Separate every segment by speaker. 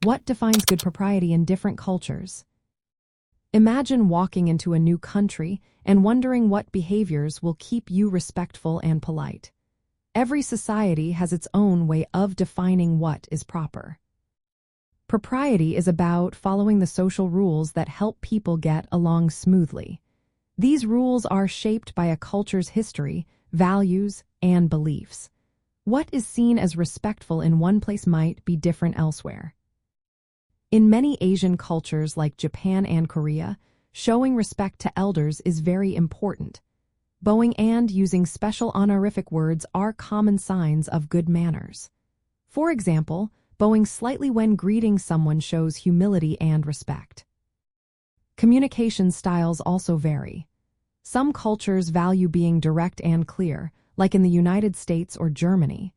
Speaker 1: What defines good propriety in different cultures? Imagine walking into a new country and wondering what behaviors will keep you respectful and polite. Every society has its own way of defining what is proper. Propriety is about following the social rules that help people get along smoothly. These rules are shaped by a culture's history, values, and beliefs. What is seen as respectful in one place might be different elsewhere. In many Asian cultures like Japan and Korea, showing respect to elders is very important. Bowing and using special honorific words are common signs of good manners. For example, bowing slightly when greeting someone shows humility and respect. Communication styles also vary. Some cultures value being direct and clear, like in the United States or Germany.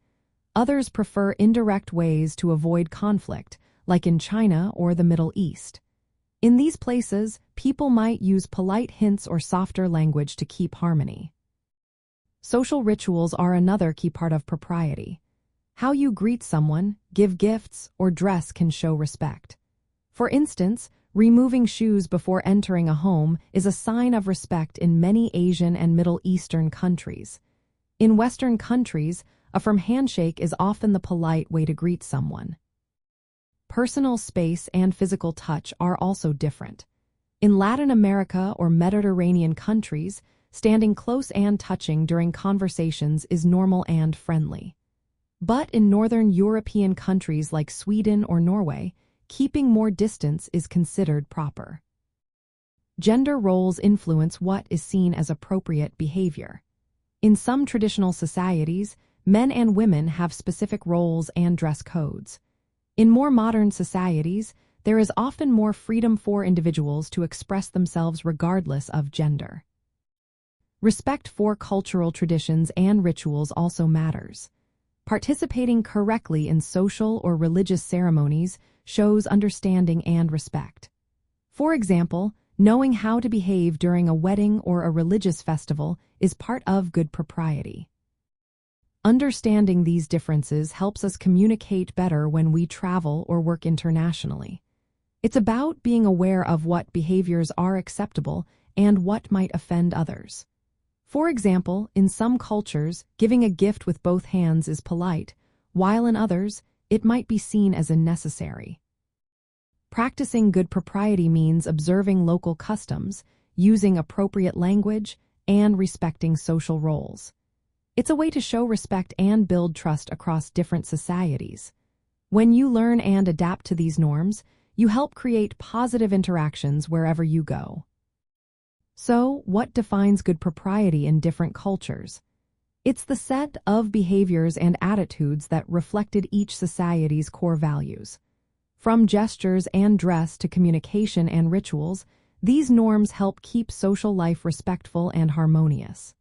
Speaker 1: Others prefer indirect ways to avoid conflict, like in China or the Middle East. In these places, people might use polite hints or softer language to keep harmony. Social rituals are another key part of propriety. How you greet someone, give gifts, or dress can show respect. For instance, removing shoes before entering a home is a sign of respect in many Asian and Middle Eastern countries. In Western countries, a firm handshake is often the polite way to greet someone. Personal space and physical touch are also different. In Latin America or Mediterranean countries, standing close and touching during conversations is normal and friendly. But in Northern European countries like Sweden or Norway, keeping more distance is considered proper. Gender roles influence what is seen as appropriate behavior. In some traditional societies, men and women have specific roles and dress codes. In more modern societies, there is often more freedom for individuals to express themselves regardless of gender. Respect for cultural traditions and rituals also matters. Participating correctly in social or religious ceremonies shows understanding and respect. For example, knowing how to behave during a wedding or a religious festival is part of good propriety. Understanding these differences helps us communicate better when we travel or work internationally. It's about being aware of what behaviors are acceptable and what might offend others. For example, in some cultures, giving a gift with both hands is polite, while in others, it might be seen as unnecessary. Practicing good propriety means observing local customs, using appropriate language, and respecting social roles. It's a way to show respect and build trust across different societies. When you learn and adapt to these norms, you help create positive interactions wherever you go. So, what defines good propriety in different cultures? It's the set of behaviors and attitudes that reflected each society's core values. From gestures and dress to communication and rituals, these norms help keep social life respectful and harmonious.